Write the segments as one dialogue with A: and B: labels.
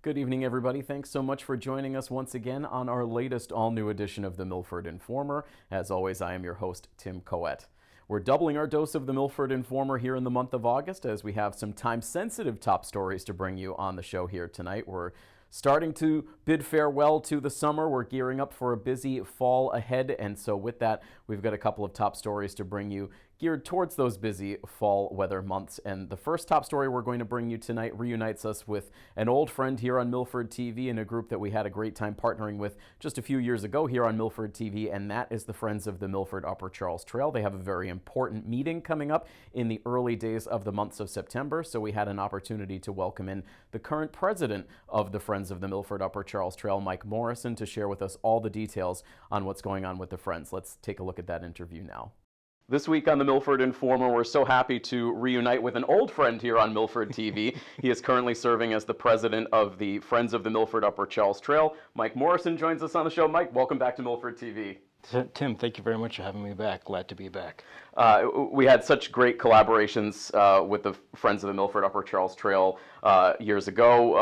A: Good evening, everybody. Thanks so much for joining us once again on our latest all-new edition of the Milford Informer. As always, I am your host, Tim Coette. We're doubling our dose of the Milford Informer here in the month of August as we have some time-sensitive top stories to bring you on the show here tonight. We're starting to bid farewell to the summer. We're gearing up for a busy fall ahead, and so with that, we've got a couple of top stories to bring you geared towards those busy fall weather months. And the first top story we're going to bring you tonight reunites us with an old friend here on Milford TV and a group that we had a great time partnering with just a few years ago here on Milford TV, and that is the Friends of the Milford Upper Charles Trail. They have a very important meeting coming up in the early days of the months of September, so we had an opportunity to welcome in the current president of the Friends of the Milford Upper Charles Trail, Mike Morrison, to share with us all the details on what's going on with the Friends. Let's take a look at that interview now. This week on the Milford Informer, we're so happy to reunite with an old friend here on Milford TV. He is currently serving as the president of the Friends of the Milford Upper Charles Trail. Mike Morrison joins us on the show. Mike, welcome back to Milford TV.
B: Tim, thank you very much for having me back. Glad to be back.
A: We had such great collaborations with the Friends of the Milford Upper Charles Trail years ago.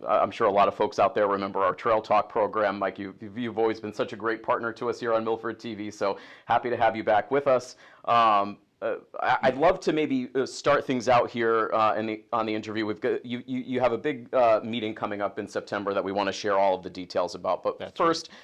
A: I'm sure a lot of folks out there remember our Trail Talk program. Mike, you've always been such a great partner to us here on Milford TV, so happy to have you back with us. I'd love to maybe start things out here on the interview. You have a big meeting coming up in September that we want to share all of the details about. But
B: That's
A: first, right.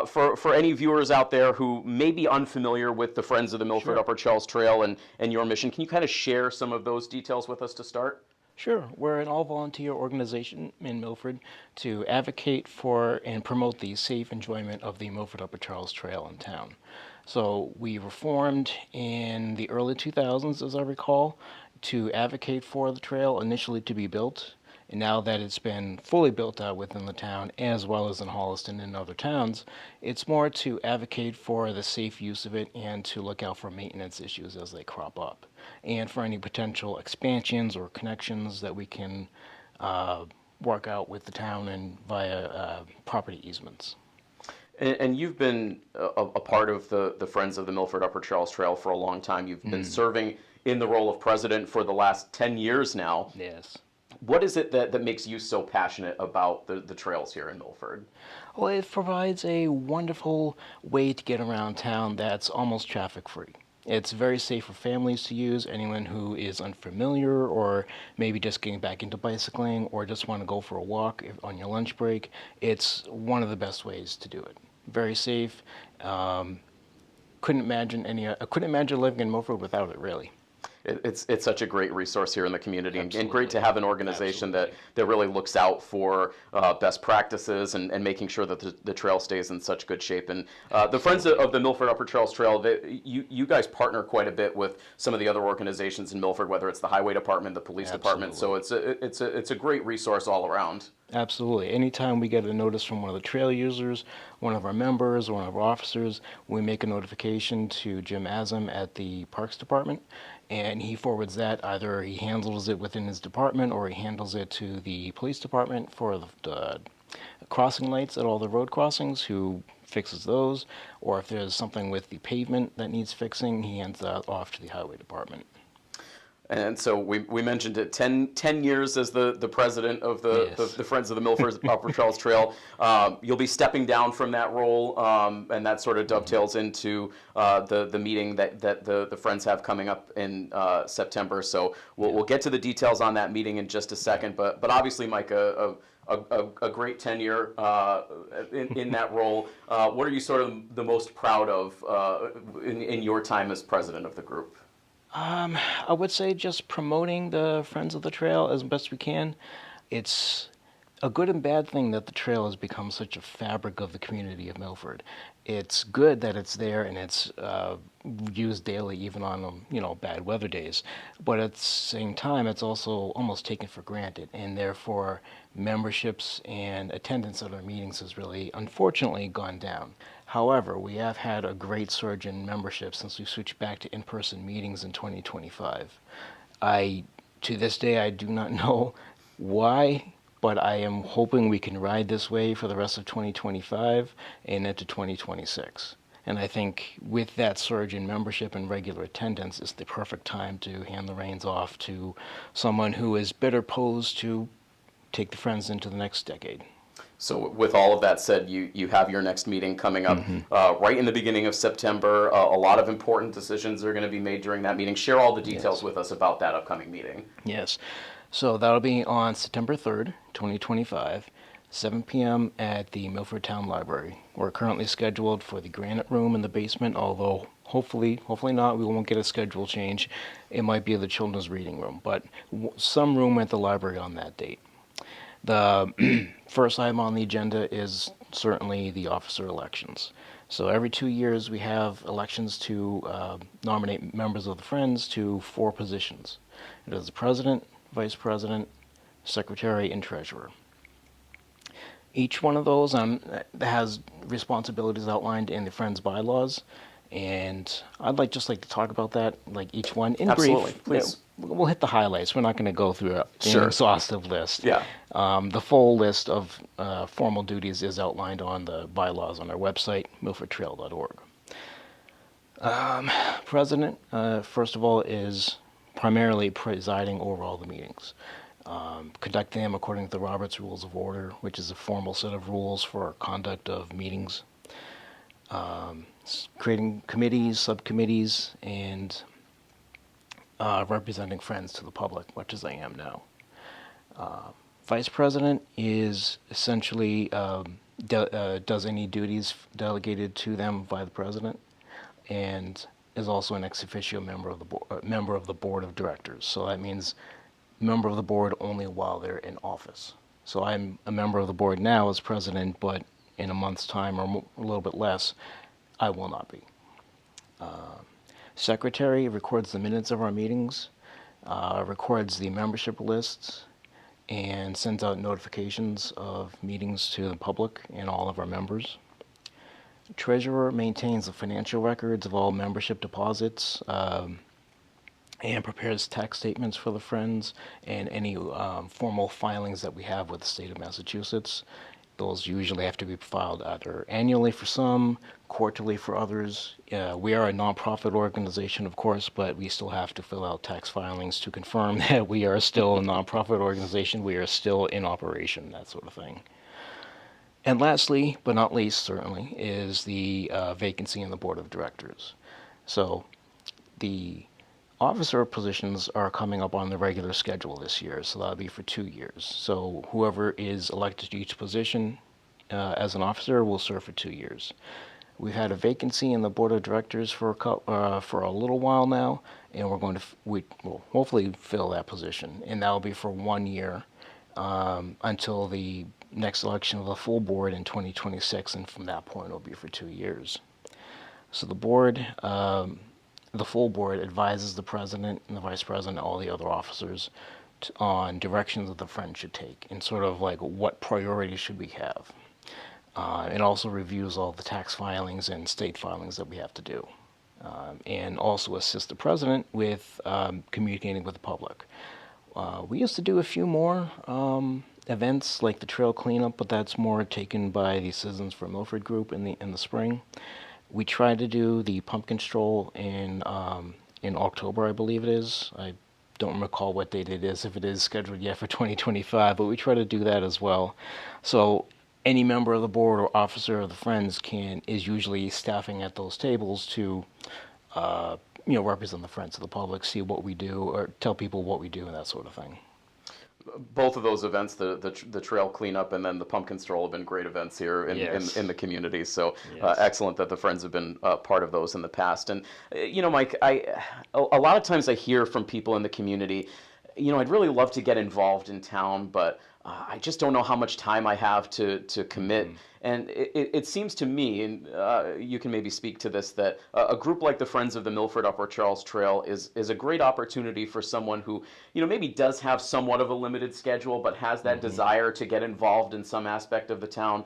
A: For any viewers out there who may be unfamiliar with the Friends of the Milford Upper Charles Trail and your mission, can you kind of share some of those details with us to start?
B: Sure. We're an all-volunteer organization in Milford to advocate for and promote the safe enjoyment of the Milford Upper Charles Trail in town. So we were formed in the early 2000s, as I recall, to advocate for the trail initially to be built. And now that it's been fully built out within the town, as well as in Holliston and other towns, it's more to advocate for the safe use of it and to look out for maintenance issues as they crop up, and for any potential expansions or connections that we can work out with the town and via property easements.
A: And you've been a part of the Friends of the Milford Upper Charles Trail for a long time. You've been serving in the role of president for the last 10 years now.
B: Yes.
A: What is it that makes you so passionate about the trails here in Milford?
B: Well, it provides a wonderful way to get around town that's almost traffic-free. It's very safe for families to use, anyone who is unfamiliar or maybe just getting back into bicycling or just want to go for a walk on your lunch break. It's one of the best ways to do it. Very safe. Couldn't imagine living in Milford without it, really.
A: It's such a great resource here in the community, and great to have an organization that really looks out for best practices and making sure that the trail stays in such good shape. And the Friends of the Milford Upper Charles Trail, you guys partner quite a bit with some of the other organizations in Milford, whether it's the Highway Department, the Police Department. So it's a great resource all around.
B: Absolutely. Anytime we get a notice from one of the trail users, one of our members, one of our officers, we make a notification to Jim Azam at the Parks Department, and he forwards that. Either he handles it within his department or he handles it to the police department for the crossing lights at all the road crossings, who fixes those, or if there's something with the pavement that needs fixing, he hands that off to the highway department.
A: And so we mentioned it, 10 years as the president of the Friends of the Milford Upper Charles Trail. You'll be stepping down from that role, and that sort of dovetails into the meeting that the Friends have coming up in September. So we'll get to the details on that meeting in just a second. But obviously, Mike, a great tenure in that role. What are you sort of the most proud of in your time as president of the group?
B: I would say just promoting the Friends of the Trail as best we can. It's a good and bad thing that the trail has become such a fabric of the community of Milford. It's good that it's there and it's used daily, even on bad weather days. But at the same time, it's also almost taken for granted, and therefore memberships and attendance at our meetings has really, unfortunately, gone down. However, we have had a great surge in membership since we switched back to in-person meetings in 2025. To this day, I do not know why, but I am hoping we can ride this way for the rest of 2025 and into 2026. And I think with that surge in membership and regular attendance, it's the perfect time to hand the reins off to someone who is better posed to take the Friends into the next decade.
A: So with all of that said, you have your next meeting coming up right in the beginning of September. A lot of important decisions are going to be made during that meeting. Share all the details with us about that upcoming meeting.
B: Yes. So that'll be on September 3rd, 2025, 7 p.m. at the Milford Town Library. We're currently scheduled for the Granite Room in the basement, although hopefully not, we won't get a schedule change. It might be the Children's Reading Room, but some room at the library on that date. The first item on the agenda is certainly the officer elections. So every 2 years we have elections to nominate members of the Friends to 4 positions. It is the president, vice president, secretary, and treasurer. Each one of those has responsibilities outlined in the Friends bylaws, and I'd like to talk about that, like each one in
A: Absolutely,
B: brief.
A: please.
B: We'll hit the highlights. We're not going to go through an
A: Sure.
B: exhaustive list.
A: Yeah.
B: The full list of formal duties is outlined on the bylaws on our website, milfordtrail.org. President, first of all, is primarily presiding over all the meetings, conducting them according to the Roberts Rules of Order, which is a formal set of rules for conduct of meetings, creating committees, subcommittees, and representing Friends to the public, much as I am now. Vice President is essentially does any duties delegated to them by the President, and is also an ex officio member of the board of directors. So that means member of the board only while they're in office. So I'm a member of the board now as president, but in a month's time or a little bit less, I will not be. Secretary records the minutes of our meetings, records the membership lists, and sends out notifications of meetings to the public and all of our members. Treasurer maintains the financial records of all membership deposits and prepares tax statements for the Friends and any formal filings that we have with the state of Massachusetts. Those usually have to be filed either annually for some, quarterly for others. We are a nonprofit organization, of course, but we still have to fill out tax filings to confirm that we are still a nonprofit organization, we are still in operation, that sort of thing. And lastly, but not least, certainly, is the vacancy in the board of directors. So the officer positions are coming up on the regular schedule this year, so that'll be for 2 years. So whoever is elected to each position as an officer will serve for 2 years. We've had a vacancy in the board of directors for a little while now, and we're going to we will hopefully fill that position, and that will be for 1 year until the next election of the full board in 2026, and from that point it'll be for 2 years. So the board, the full board advises the president and the vice president and all the other officers on directions that the Friends should take and sort of like what priorities should we have. It also reviews all the tax filings and state filings that we have to do, and also assists the president with communicating with the public. We used to do a few more events like the trail cleanup, but that's more taken by the Citizens for Milford group in the spring. We tried to do the pumpkin stroll in October, I believe it is. I don't recall what date it is, if it is scheduled yet for 2025, but we try to do that as well. So any member of the board or officer of the Friends is usually staffing at those tables to represent the Friends to the public, see what we do, or tell people what we do and that sort of thing.
A: Both of those events, the trail cleanup and then the pumpkin stroll, have been great events here in the community. So excellent that the Friends have been part of those in the past. And Mike, a lot of times I hear from people in the community, I'd really love to get involved in town, but I just don't know how much time I have to commit. And it seems to me, and you can maybe speak to this, that a group like the Friends of the Milford Upper Charles Trail is a great opportunity for someone who, maybe does have somewhat of a limited schedule, but has that desire to get involved in some aspect of the town.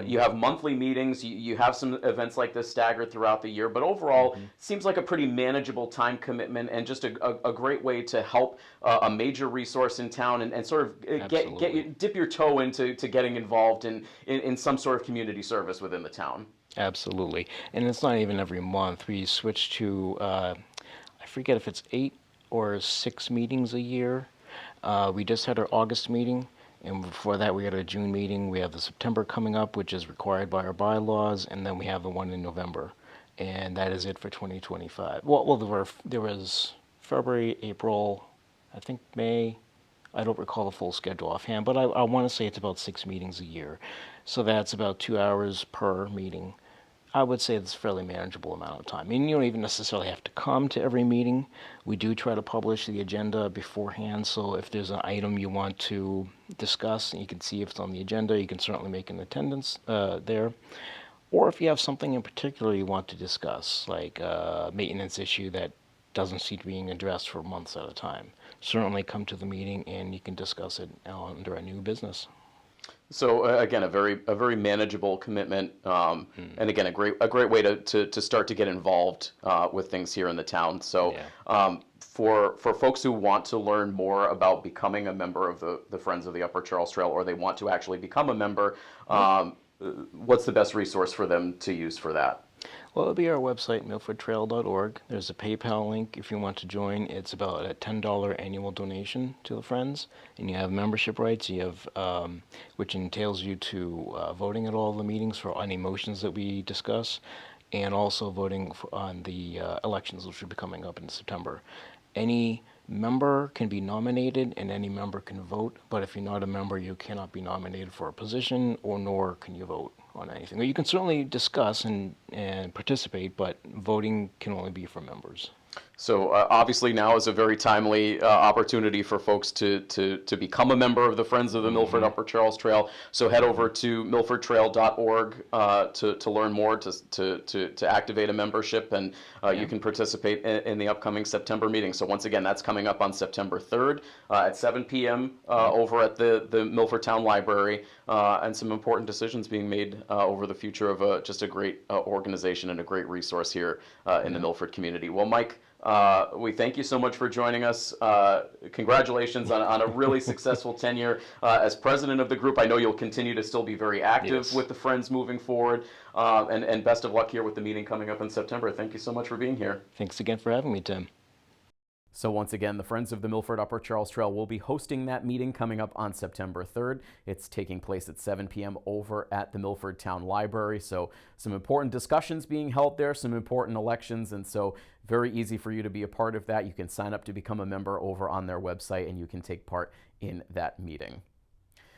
A: You have monthly meetings, you have some events like this staggered throughout the year, but overall, it seems like a pretty manageable time commitment and just a great way to help a major resource in town and sort of dip your toe into getting involved in some sort of community service within the town.
B: Absolutely. And it's not even every month. We switch to, I forget if it's 8 or 6 meetings a year. We just had our August meeting, And before that, we had a June meeting. We have the September coming up, which is required by our bylaws, and then we have the one in November. And that is it for 2025. Well, there was February, April, I think May. I don't recall the full schedule offhand, but I want to say it's about 6 meetings a year. So that's about 2 hours per meeting. I would say it's a fairly manageable amount of time. I mean, you don't even necessarily have to come to every meeting. We do try to publish the agenda beforehand, so if there's an item you want to discuss and you can see if it's on the agenda, you can certainly make an attendance there. Or if you have something in particular you want to discuss, like a maintenance issue that doesn't seem to be being addressed for months at a time, certainly come to the meeting and you can discuss it under a new business.
A: So again, a very manageable commitment, and again, a great way to start to get involved with things here in the town. So for folks who want to learn more about becoming a member of the Friends of the Upper Charles Trail, or they want to actually become a member, what's the best resource for them to use for that?
B: Well, it'll be our website, milfordtrail.org. There's a PayPal link if you want to join. It's about a $10 annual donation to the Friends, and you have membership rights. You have, which entails you to voting at all the meetings for any motions that we discuss, and also voting on the elections, which will be coming up in September. Any member can be nominated, and any member can vote. But if you're not a member, you cannot be nominated for a position, or nor can you vote on anything. You can certainly discuss and participate, but voting can only be for members.
A: So obviously now is a very timely opportunity for folks to become a member of the Friends of the Milford Upper Charles Trail. So head over to milfordtrail.org to learn more, to activate a membership, and you can participate in the upcoming September meeting. So once again, that's coming up on September 3rd at 7 p.m. Over at the Milford Town Library, and some important decisions being made over the future of just a great organization and a great resource here in the Milford community. Well, Mike, we thank you so much for joining us. Congratulations on a really successful tenure as president of the group. I know you'll continue to still be very active with the Friends moving forward, and best of luck here with the meeting coming up in September. Thank you so much for being here.
B: Thanks again for having me, Tim.
A: So once again, the Friends of the Milford Upper Charles Trail will be hosting that meeting coming up on September 3rd. It's taking place at 7 p.m. over at the Milford Town Library. So some important discussions being held there, some important elections, and so very easy for you to be a part of that. You can sign up to become a member over on their website, and you can take part in that meeting.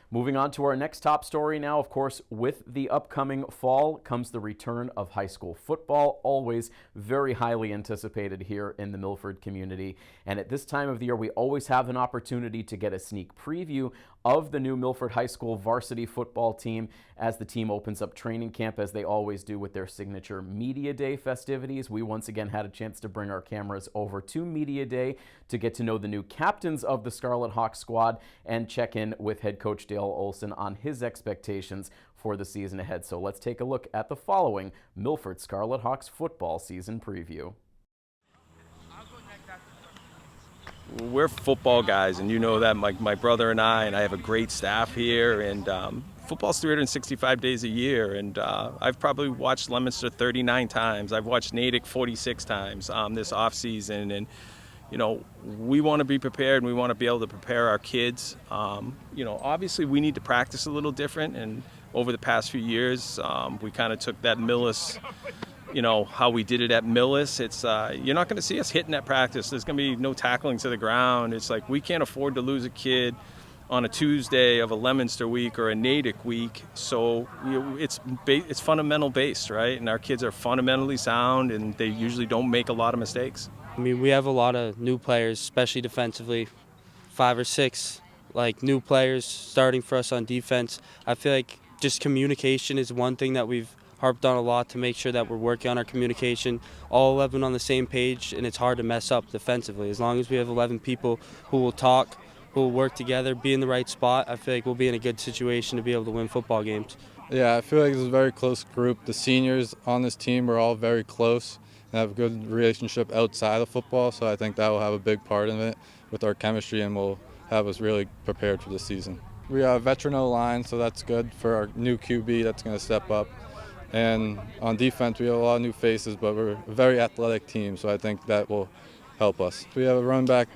A: Moving on to our next top story now, of course, with the upcoming fall comes the return of high school football, always very highly anticipated here in the Milford community. And at this time of the year, we always have an opportunity to get a sneak preview of the new Milford High School varsity football team as the team opens up training camp, as they always do with their signature Media Day festivities. We once again had a chance to bring our cameras over to Media Day to get to know the new captains of the Scarlet Hawks squad and check in with head coach Dale Olson on his expectations for the season ahead. So let's take a look at the following Milford Scarlet Hawks football season preview.
C: We're football guys, and you know that. My brother and I have a great staff here, and football's 365 days a year, and I've probably watched Leominster 39 times. I've watched Natick 46 times this off season, and you know, we want to be prepared, and we want to be able to prepare our kids. You know, obviously we need to practice a little different, and over the past few years, we kind of took that Millis, you know, how we did it at Millis. It's you're not going to see us hitting at practice. There's going to be no tackling to the ground. It's like we can't afford to lose a kid on a Tuesday of a Leominster week or a Natick week. So it's fundamental based, right? And our kids are fundamentally sound, and they usually don't make a lot of mistakes.
D: I mean, we have a lot of new players, especially defensively, 5 or 6 like new players starting for us on defense. I feel like just communication is one thing that we've harped on a lot, to make sure that we're working on our communication, all 11 on the same page, and it's hard to mess up defensively. As long as we have 11 people who will talk, who will work together, be in the right spot, I feel like we'll be in a good situation to be able to win football games.
E: Yeah, I feel like it's a very close group. The seniors on this team are all very close and have a good relationship outside of football, so I think that will have a big part in it with our chemistry, and will have us really prepared for the season. We have a veteran O-line, so that's good for our new QB that's going to step up. And on defense, we have a lot of new faces, but we're a very athletic team, so I think that will help us. We have a running back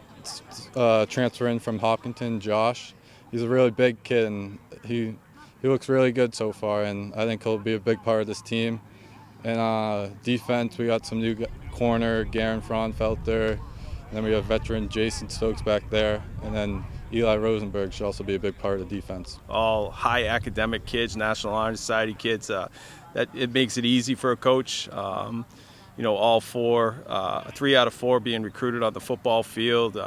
E: transfer in from Hopkinton, Josh, he's a really big kid, and he looks really good so far, and I think he'll be a big part of this team. And defense, we got some new corner, Garen Fraunfelter, and then we have veteran Jason Stokes back there, and then Eli Rosenberg should also be a big part of the defense.
C: All high academic kids, National Honor Society kids. That it makes it easy for a coach. All 3 out of 4 being recruited on the football field.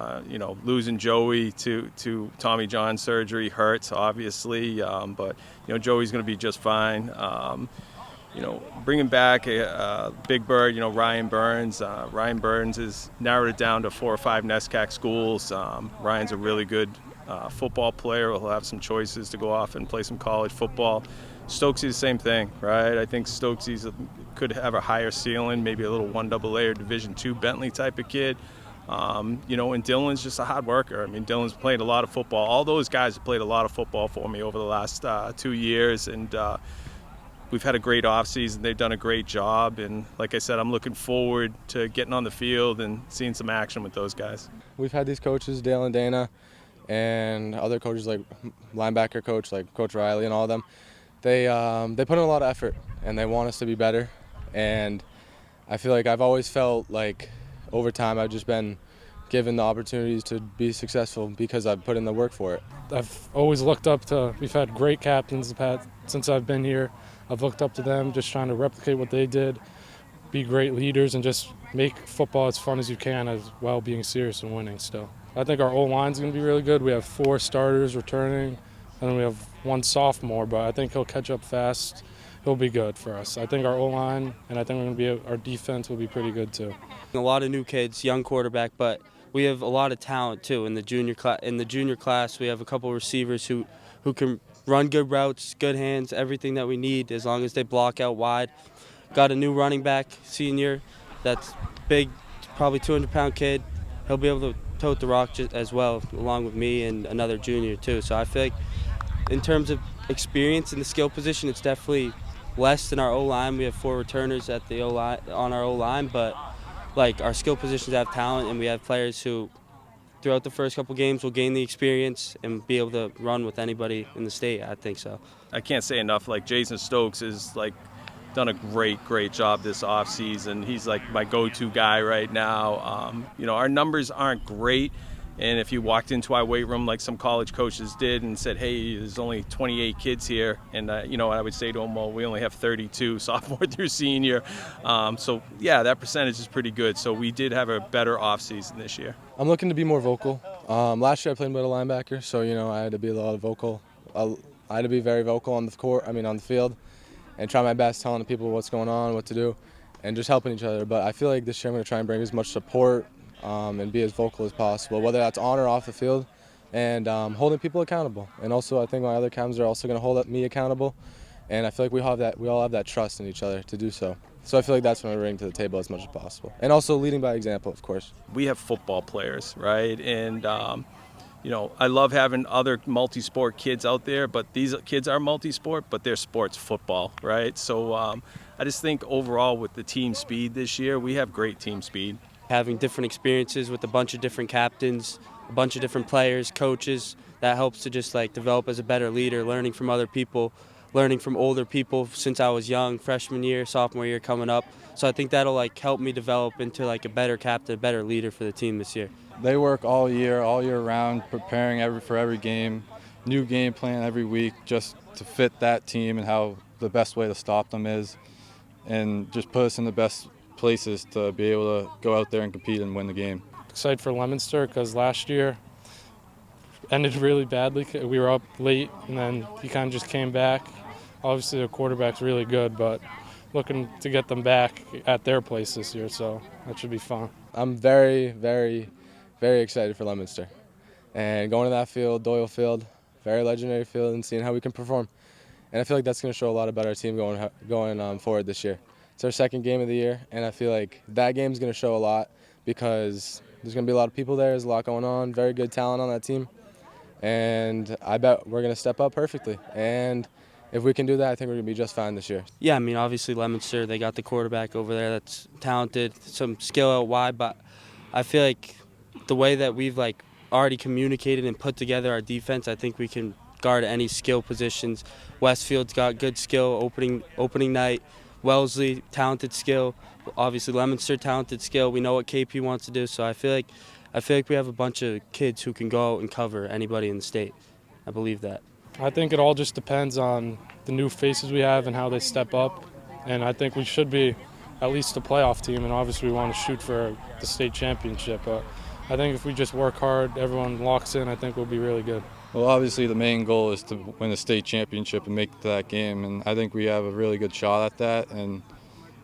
C: Losing Joey to Tommy John surgery hurts, obviously, but Joey's going to be just fine. Bringing back Big Bird, Ryan Burns. Ryan Burns has narrowed it down to 4 or 5 NESCAC schools. Ryan's a really good football player. He'll have some choices to go off and play some college football. Stokesy's the same thing, right? I think Stokesy's could have a higher ceiling, maybe a little 1AA or Division II Bentley type of kid. And Dylan's just a hard worker. I mean, Dylan's played a lot of football. All those guys have played a lot of football for me over the last 2 years, and we've had a great offseason. They've done a great job, and like I said, I'm looking forward to getting on the field and seeing some action with those guys.
F: We've had these coaches, Dale and Dana, and other coaches like linebacker coach, like Coach Riley and all of them. They put in a lot of effort, and they want us to be better. And I feel like I've always felt like over time I've just been given the opportunities to be successful because I've put in the work for it.
G: I've always looked up to, we've had great captains since I've been here. I've looked up to them, just trying to replicate what they did, be great leaders, and just make football as fun as you can, as well being serious and winning still. I think our O-line's going to be really good. We have 4 starters returning, and then we have 1 sophomore, but I think he'll catch up fast. He'll be good for us. I think our O-line and I think our defense will be pretty good too.
D: A lot of new kids, young quarterback, but we have a lot of talent too in the junior class. We have a couple receivers who can run good routes, good hands, everything that we need as long as they block out wide. Got a new running back, senior, that's big, probably 200-pound kid. He'll be able to tote the rock as well, along with me and another junior too. So I feel like in terms of experience in the skill position, it's definitely less than our O-line. We have 4 returners at the O-line, on our O-line, but like our skill positions have talent, and we have players who throughout the first couple games will gain the experience and be able to run with anybody in the state. I think so.
C: I can't say enough. Like Jason Stokes has done a great job this offseason. He's like my go-to guy right now. Our numbers aren't great. And if you walked into our weight room like some college coaches did and said, hey, there's only 28 kids here, and I would say to them, well, we only have 32, sophomore through senior. So yeah, that percentage is pretty good. So we did have a better offseason this year.
F: I'm looking to be more vocal. Last year I played middle linebacker, so I had to be a lot of vocal. I had to be very vocal on the field, and try my best telling the people what's going on, what to do, and just helping each other. But I feel like this year I'm going to try and bring as much support and be as vocal as possible, whether that's on or off the field, and holding people accountable. And also I think my other captains are also going to hold me accountable, and I feel like we all have that trust in each other to do so. So I feel like that's what I bring to the table as much as possible. And also leading by example, of course.
C: We have football players, right? And I love having other multi-sport kids out there, but these kids are multi-sport, but they're sports football, right? So I just think overall with the team speed this year, we have great team speed.
D: Having different experiences with a bunch of different captains, a bunch of different players, coaches, that helps to just develop as a better leader, learning from other people, learning from older people since I was young, freshman year, sophomore year coming up. So I think that'll help me develop into a better captain, a better leader for the team this year.
E: They work all year round, preparing for every game, new game plan every week, just to fit that team and how the best way to stop them is, and just put us in the best places to be able to go out there and compete and win the game.
G: Excited for Leominster because last year ended really badly. We were up late, and then he kind of just came back. Obviously, the quarterback's really good, but looking to get them back at their place this year, so that should be fun.
F: I'm very, very, very excited for Leominster. And going to that field, Doyle Field, very legendary field, and seeing how we can perform. And I feel like that's going to show a lot about our team going forward this year. It's our second game of the year, and I feel like that game's going to show a lot because there's going to be a lot of people there. There's a lot going on, very good talent on that team. And I bet we're going to step up perfectly. And if we can do that, I think we're going to be just fine this year.
D: Yeah, I mean, obviously Leominster, they got the quarterback over there that's talented, some skill out wide, but I feel like the way that we've already communicated and put together our defense, I think we can guard any skill positions. Westfield's got good skill opening night. Wellesley, talented skill. Obviously, Leominster, talented skill. We know what KP wants to do, so I feel like we have a bunch of kids who can go out and cover anybody in the state. I believe that.
G: I think it all just depends on the new faces we have and how they step up. And I think we should be at least a playoff team, and obviously we want to shoot for the state championship. But I think if we just work hard, everyone locks in, I think we'll be really good.
E: Well, obviously the main goal is to win the state championship and make it to that game, and I think we have a really good shot at that, and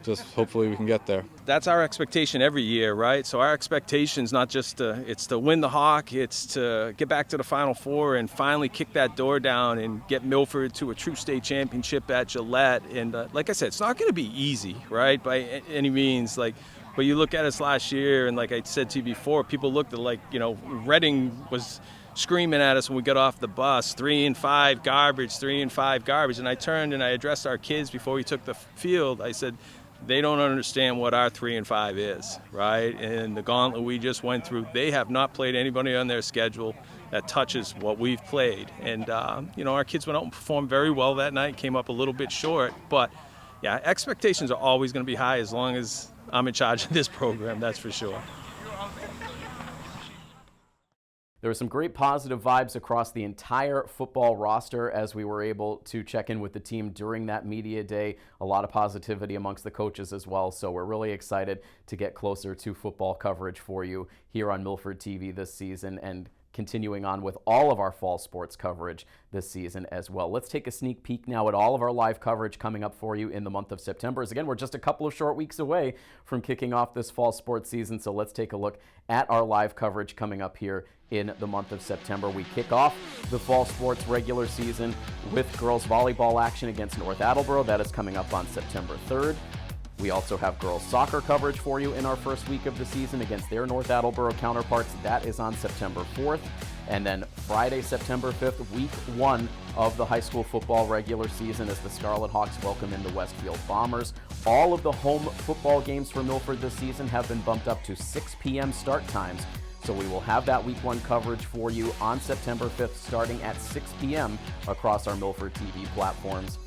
E: just hopefully we can get there.
C: That's our expectation every year, right? So our expectation is not just to win the Hawk, it's to get back to the Final Four and finally kick that door down and get Milford to a true state championship at Gillette. And like I said, it's not going to be easy, right, by any means. But you look at us last year, and like I said to you before, people looked at Reading was screaming at us when we got off the bus, 3 and 5 garbage, 3 and 5 garbage. And I turned and I addressed our kids before we took the field. I said, they don't understand what our 3 and 5 is, right? And the gauntlet we just went through, they have not played anybody on their schedule that touches what we've played. And, our kids went out and performed very well that night, came up a little bit short. But, yeah, expectations are always going to be high as long as I'm in charge of this program, that's for sure.
A: There were some great positive vibes across the entire football roster as we were able to check in with the team during that media day. A lot of positivity amongst the coaches as well, so we're really excited to get closer to football coverage for you here on Milford TV this season and continuing on with all of our fall sports coverage this season as well. Let's take a sneak peek now at all of our live coverage coming up for you in the month of September. As again, we're just a couple of short weeks away from kicking off this fall sports season, so let's take a look at our live coverage coming up here in the month of September. We kick off the fall sports regular season with girls volleyball action against North Attleboro. That is coming up on September 3rd. We also have girls soccer coverage for you in our first week of the season against their North Attleboro counterparts. That is on September 4th. And then Friday, September 5th, week 1 of the high school football regular season as the Scarlet Hawks welcome in the Westfield Bombers. All of the home football games for Milford this season have been bumped up to 6 p.m. start times. So we will have that week 1 coverage for you on September 5th starting at 6 p.m. across our Milford TV platforms.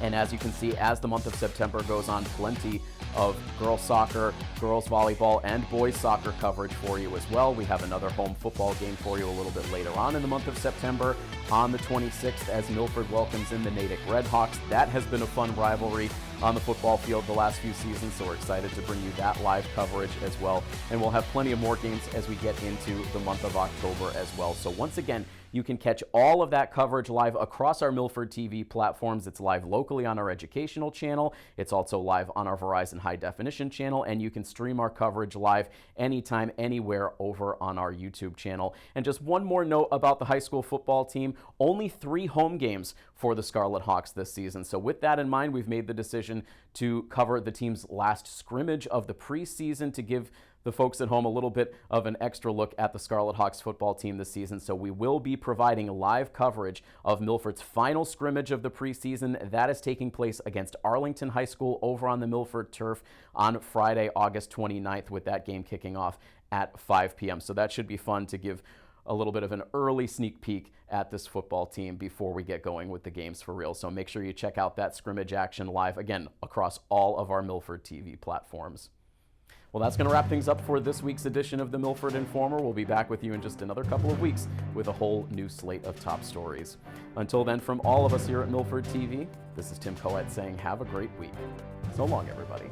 A: And as you can see, as the month of September goes on, plenty of girls soccer, girls volleyball, and boys soccer coverage for you as well. We have another home football game for you a little bit later on in the month of September on the 26th as Milford welcomes in the Natick Redhawks. That has been a fun rivalry on the football field the last few seasons, so we're excited to bring you that live coverage as well. And we'll have plenty of more games as we get into the month of October as well. So once again, you can catch all of that coverage live across our Milford TV platforms. It's live locally on our educational channel. It's also live on our Verizon High Definition channel, and you can stream our coverage live anytime, anywhere over on our YouTube channel. And just one more note about the high school football team, only 3 home games for the Scarlet Hawks this season. So with that in mind, we've made the decision to cover the team's last scrimmage of the preseason to give the folks at home a little bit of an extra look at the Scarlet Hawks football team this season. So we will be providing live coverage of Milford's final scrimmage of the preseason. That is taking place against Arlington High School over on the Milford turf on Friday, August 29th, with that game kicking off at 5 p.m. So that should be fun to give a little bit of an early sneak peek at this football team before we get going with the games for real. So make sure you check out that scrimmage action live, again, across all of our Milford TV platforms. Well, that's going to wrap things up for this week's edition of the Milford Informer. We'll be back with you in just another couple of weeks with a whole new slate of top stories. Until then, from all of us here at Milford TV, this is Tim Collette saying have a great week. So long, everybody.